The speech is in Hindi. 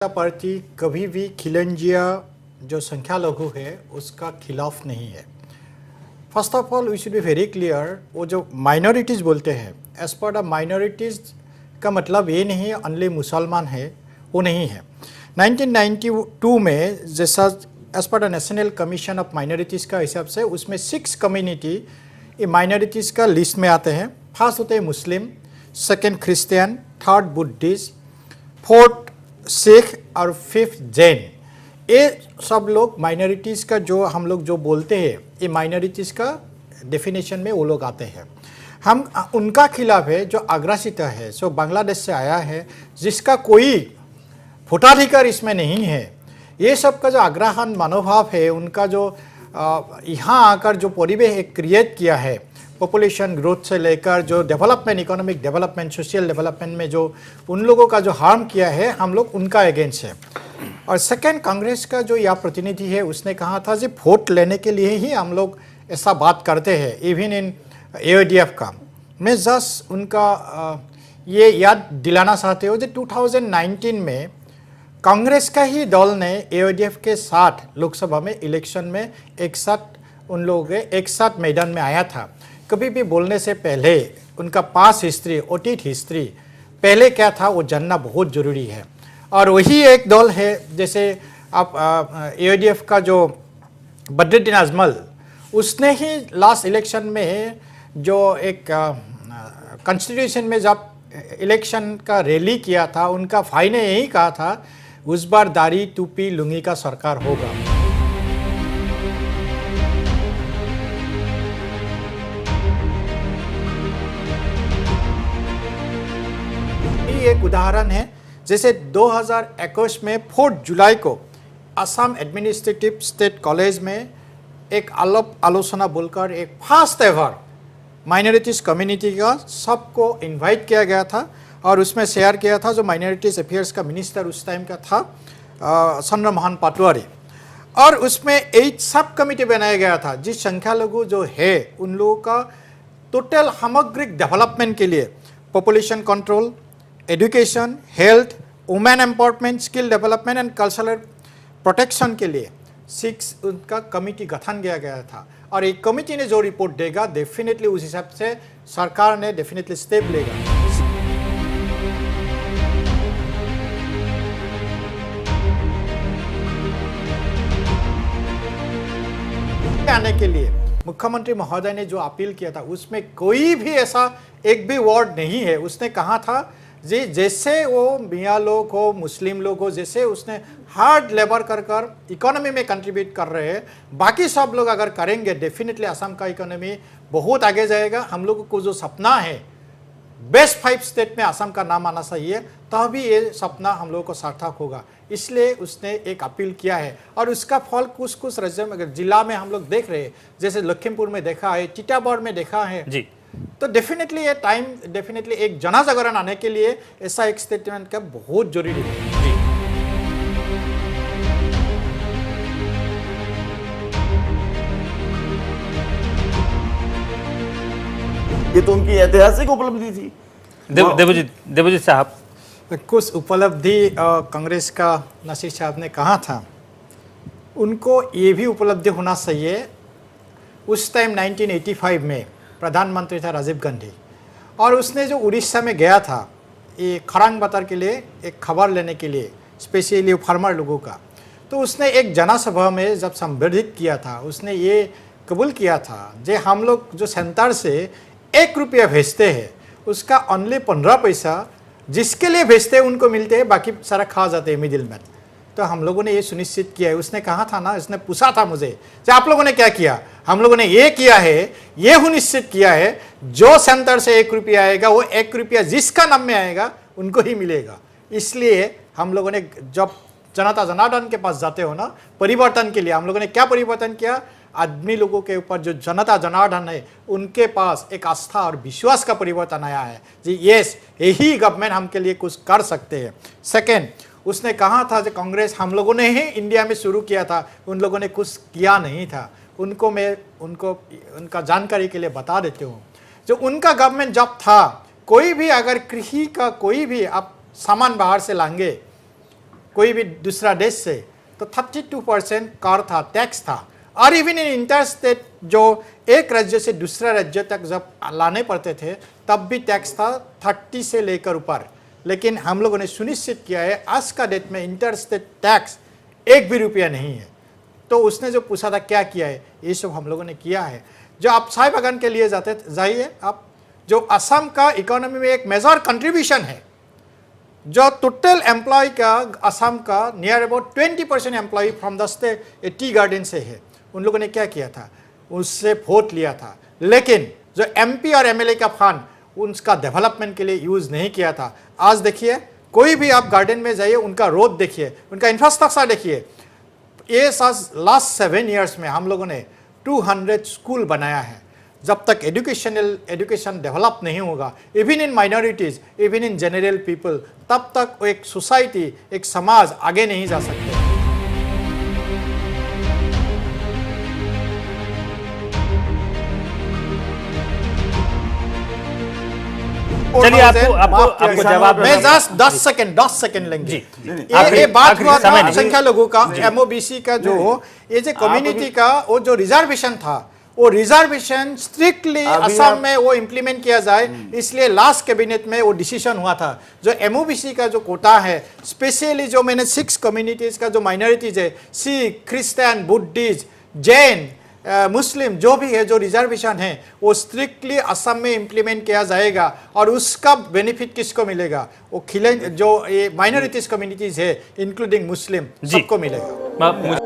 पार्टी कभी भी खिलंजिया जो संख्या लघु है उसका खिलाफ नहीं है। First of all we should be very clear, वो जो माइनॉरिटीज़ बोलते हैं एज पर द माइनॉरिटीज़ का मतलब ये नहीं है ओनली मुसलमान है, वो नहीं है। 1992 में जैसा as per the National Commission of Minorities का हिसाब से उसमें 6 कम्युनिटी ये माइनॉरिटीज़ का लिस्ट में आते हैं। फर्स्ट होते हैं Muslim, second Christian, third Buddhist, fourth Sikh और फिफ्थ जैन। ये सब लोग माइनॉरिटीज़ का जो हम लोग जो बोलते हैं ये माइनॉरिटीज़ का डेफिनेशन में वो लोग आते हैं। हम उनका खिलाफ है जो अग्रसित है, सो बांग्लादेश से आया है, जिसका कोई भोटाधिकार इसमें नहीं है। ये सब का जो आग्रहण मनोभाव है, उनका जो यहाँ आकर जो परिवेश एक क्रिएट किया है पॉपुलेशन ग्रोथ से लेकर जो development, economic development, social development में जो उन लोगों का जो हार्म किया है, हम लोग उनका अगेंस्ट है। और सेकंड, कांग्रेस का जो यह प्रतिनिधि है उसने कहा था कि वोट लेने के लिए ही हम लोग ऐसा बात करते हैं, इवन इन AODF का। मैं जस्ट उनका ये याद दिलाना चाहते हो जो 2019 में कांग्रेस का ही दल ने AODF के साथ लोकसभा में इलेक्शन में एक साथ उन लोगों के एक साथ मैदान में आया था। कभी भी बोलने से पहले उनका पास हिस्ट्री, ऑडिट हिस्ट्री पहले क्या था वो जानना बहुत ज़रूरी है। और वही एक दल है, जैसे आप AODF का जो बद्रुद्दीन अजमल, उसने ही लास्ट इलेक्शन में जो एक कॉन्स्टिट्यूशन में जब इलेक्शन का रैली किया था, उनका भाई ने यही कहा था उस बार दाढ़ी टोपी लुंगी का सरकार होगा। एक उदाहरण है, जैसे 2021 में 4 जुलाई को असम एडमिनिस्ट्रेटिव स्टेट कॉलेज में एक आलोचना बोलकर एक फर्स्ट एवर माइनॉरिटीज़ कम्युनिटी का सबको इनवाइट किया गया था और उसमें शेयर किया था जो माइनॉरिटीज़ अफेयर्स का मिनिस्टर उस टाइम का था चंद्रमोहन पटवारी। और उसमें 8 सब कमिटी बनाया गया था जिस संख्या लघु जो है उन लोगों का टोटल सामग्रिक डेवलपमेंट के लिए population control, education, health, women empowerment, skill development and cultural protection के लिए 6 उनका कमिटी गठन किया गया था। और एक कमिटी ने जो रिपोर्ट देगा डेफिनेटली उस हिसाब से सरकार ने डेफिनेटली स्टेप लेगा। आने के लिए मुख्यमंत्री महोदय ने जो अपील किया था उसमें कोई भी ऐसा एक भी वर्ड नहीं है। उसने कहा था जी जैसे वो मियाँ लोग हो, मुस्लिम लोग हो, जैसे उसने हार्ड लेबर कर इकोनॉमी में कंट्रीब्यूट कर रहे हैं, बाकी सब लोग अगर करेंगे डेफिनेटली असम का इकोनॉमी बहुत आगे जाएगा। हम लोगों को जो सपना है बेस्ट 5 स्टेट में असम का नाम आना चाहिए, तभी ये सपना हम लोगों को सार्थक होगा। इसलिए उसने एक अपील किया है और उसका फल कुछ कुछ राज्यों में, जिला में हम लोग देख रहे हैं, जैसे लखीमपुर में देखा है, टीटागढ़ में देखा है जी। तो डेफिनेटली ये टाइम डेफिनेटली एक जनजागरण आने के लिए ऐसा एक स्टेटमेंट का बहुत जरूरी है जी। ये तो उनकी ऐतिहासिक उपलब्धि थी। देवजीत साहब, कुछ उपलब्धि कांग्रेस का नसीर साहब ने कहा था, उनको ये भी उपलब्धि होना चाहिए। उस टाइम 1985 में प्रधानमंत्री था राजीव गांधी और उसने जो उड़ीसा में गया था ये खरांग बतर के लिए एक खबर लेने के लिए, स्पेशली फार्मर लोगों का, तो उसने एक जनसभा में जब संबोधित किया था उसने ये कबूल किया था जे हम लोग जो सेंटर से 1 रुपया भेजते हैं उसका ओनली 15 पैसा जिसके लिए भेजते हैं उनको मिलते हैं, बाकी सारा खा जाते हैं मिडिल मैन। तो हम लोगों ने ये सुनिश्चित किया है। उसने कहा था ना, उसने पूछा था मुझे कि आप लोगों ने क्या किया, हम लोगों ने ये किया है, ये सुनिश्चित किया है जो सेंटर से 1 रुपया आएगा वो 1 रुपया जिसका नाम में आएगा उनको ही मिलेगा। इसलिए हम लोगों ने जब जनता जनार्दन के पास जाते हो ना परिवर्तन के लिए, हम लोगों ने क्या परिवर्तन किया, आदमी लोगों के ऊपर जो जनता जनार्दन है उनके पास एक आस्था और विश्वास का परिवर्तन आया है जी। यस, यही गवर्नमेंट हम के लिए कुछ कर सकते हैं। सेकेंड, उसने कहा था जो कांग्रेस हम लोगों ने ही इंडिया में शुरू किया था, उन लोगों ने कुछ किया नहीं था। उनको मैं उनका जानकारी के लिए बता देती हूँ। जो उनका गवर्नमेंट जब था, कोई भी अगर कृषि का कोई भी आप सामान बाहर से लाएंगे कोई भी दूसरा देश से, तो 32% कर था, टैक्स था। और इवन इन इंटर स्टेट जो एक राज्य से दूसरा राज्य तक जब लाने पड़ते थे तब भी टैक्स था 30 से लेकर ऊपर। लेकिन हम लोगों ने सुनिश्चित किया है आज का डेट में इंटर स्टेट टैक्स 1 भी रुपया नहीं है। तो उसने जो पूछा था क्या किया है, ये सब हम लोगों ने किया है। जो आप चाय बागान के लिए जाइए आप, जो असम का इकोनॉमी में एक मेजर कंट्रीब्यूशन है, जो टोटल एम्प्लॉय का असम का near about 20% employ from the state tea garden से है। उन लोगों ने क्या किया था, उससे वोट लिया था, लेकिन जो एमपी और एमएलए का फंड उसका डेवलपमेंट के लिए यूज नहीं किया था। आज देखिए कोई भी आप गार्डन में जाइए, उनका रोड देखिए, उनका इंफ्रास्ट्रक्चर देखिए। ये लास्ट 7 इयर्स में हम लोगों ने 200 स्कूल बनाया है। जब तक एजुकेशन डेवलप नहीं होगा, even in minorities, even in general people, तब तक एक सोसाइटी, एक समाज आगे नहीं जा सकते। चलिए आपको जवाब मैं जस्ट 10 सेकंड लेंगे। आखिरी- ये बात आखिरी हुआ समय था नहीं। संख्या लोगों का, एमओबीसी का जो ये जो कम्युनिटी का वो जो रिजर्वेशन था, वो रिजर्वेशन स्ट्रिक्टली असम में वो इम्प्लीमेंट किया जाए, इसलिए लास्ट कैबिनेट में वो डिसीजन हुआ था। जो एमओबीसी का जो कोटा है, स्पेशली जो मैंने 6 कम्युनिटीज का जो माइनॉरिटीज है, सिख, क्रिश्चियन, बुद्धिस्ट, जैन, मुस्लिम, जो भी है, जो रिजर्वेशन है वो स्ट्रिक्टली असम में इम्प्लीमेंट किया जाएगा। और उसका बेनिफिट किसको मिलेगा, वो जो ये माइनॉरिटीज कम्युनिटीज है इंक्लूडिंग मुस्लिम, सबको मिलेगा। मुझे